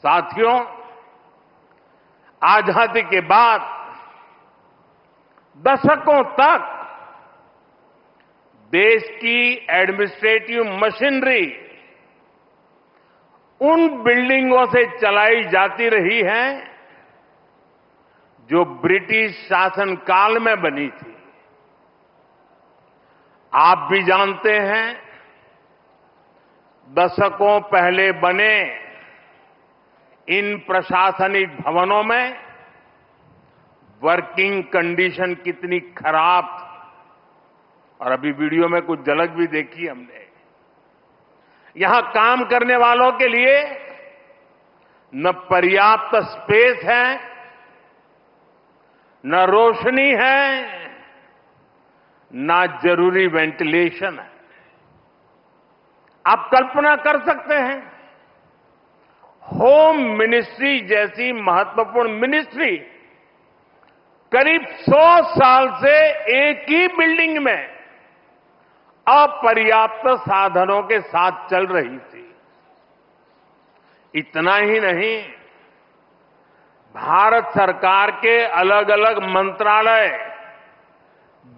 साथियों, आजादी के बाद दशकों तक देश की एडमिनिस्ट्रेटिव मशीनरी उन बिल्डिंगों से चलाई जाती रही है जो ब्रिटिश शासनकाल में बनी थी। आप भी जानते हैं, दशकों पहले बने इन प्रशासनिक भवनों में वर्किंग कंडीशन कितनी खराब थी, और अभी वीडियो में कुछ झलक भी देखी हमने। यहां काम करने वालों के लिए न पर्याप्त स्पेस है, न रोशनी है, न जरूरी वेंटिलेशन है। आप कल्पना कर सकते हैं, होम मिनिस्ट्री जैसी महत्वपूर्ण मिनिस्ट्री करीब 100 साल से एक ही बिल्डिंग में अपर्याप्त साधनों के साथ चल रही थी। इतना ही नहीं, भारत सरकार के अलग अलग मंत्रालय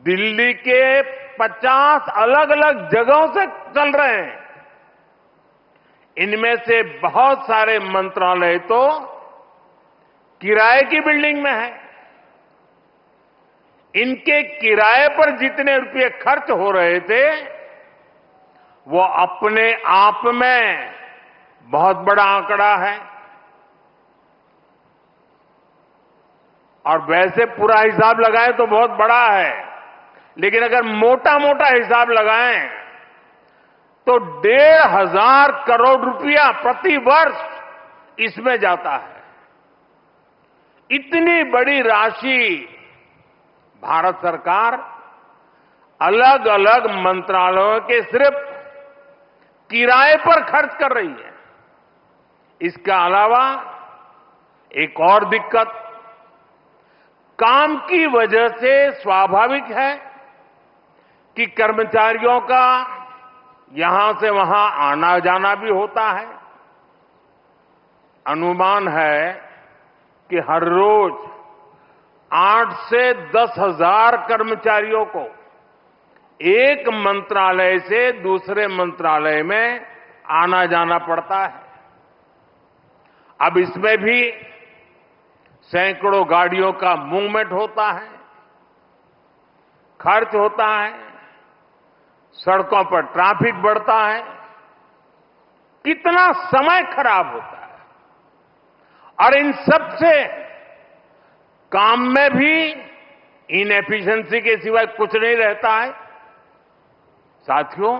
दिल्ली के 50 अलग अलग जगहों से चल रहे हैं। इनमें से बहुत सारे मंत्रालय तो किराए की बिल्डिंग में है। इनके किराए पर जितने रुपए खर्च हो रहे थे, वो अपने आप में बहुत बड़ा आंकड़ा है। और वैसे पूरा हिसाब लगाएं तो बहुत बड़ा है, लेकिन अगर मोटा मोटा हिसाब लगाएं तो 1,500 करोड़ रुपया प्रति वर्ष इसमें जाता है। इतनी बड़ी राशि भारत सरकार अलग अलग मंत्रालयों के सिर्फ किराए पर खर्च कर रही है। इसके अलावा एक और दिक्कत, काम की वजह से स्वाभाविक है कि कर्मचारियों का यहां से वहां आना जाना भी होता है। अनुमान है कि हर रोज 8 से 10,000 कर्मचारियों को एक मंत्रालय से दूसरे मंत्रालय में आना जाना पड़ता है। अब इसमें भी सैकड़ों गाड़ियों का मूवमेंट होता है, खर्च होता है, सड़कों पर ट्रैफिक बढ़ता है, कितना समय खराब होता है, और इन सब से काम में भी इनएफिशिएंसी के सिवाय कुछ नहीं रहता है। साथियों,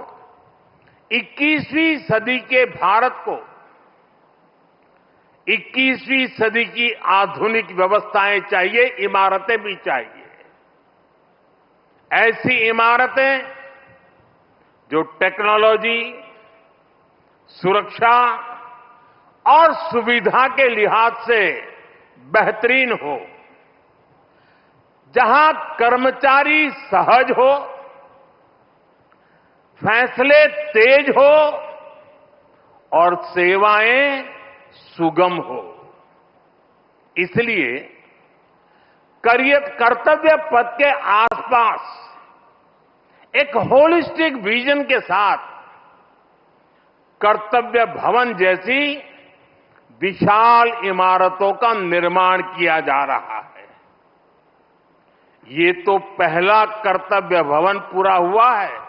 21वीं सदी के भारत को 21वीं सदी की आधुनिक व्यवस्थाएं चाहिए, इमारतें भी चाहिए। ऐसी इमारतें जो टेक्नोलॉजी, सुरक्षा और सुविधा के लिहाज से बेहतरीन हो, जहां कर्मचारी सहज हो, फैसले तेज हो और सेवाएं सुगम हो। इसलिए कर्तव्य पथ के आसपास एक होलिस्टिक विजन के साथ कर्तव्य भवन जैसी विशाल इमारतों का निर्माण किया जा रहा है। ये तो पहला कर्तव्य भवन पूरा हुआ है।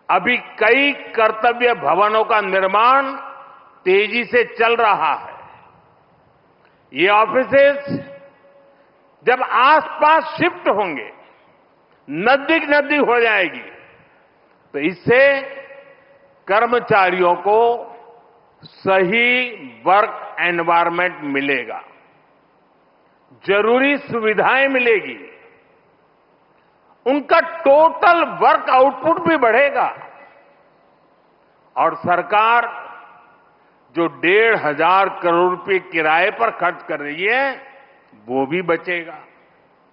अभी कई कर्तव्य भवनों का निर्माण तेजी से चल रहा है। ये ऑफिसेस जब आसपास शिफ्ट होंगे, नजदीक नजदीक हो जाएगी, तो इससे कर्मचारियों को सही वर्क एनवायरनमेंट मिलेगा, जरूरी सुविधाएं मिलेगी, उनका टोटल वर्क आउटपुट भी बढ़ेगा, और सरकार जो 1,500 करोड़ रुपए किराए पर खर्च कर रही है, वो भी बचेगा।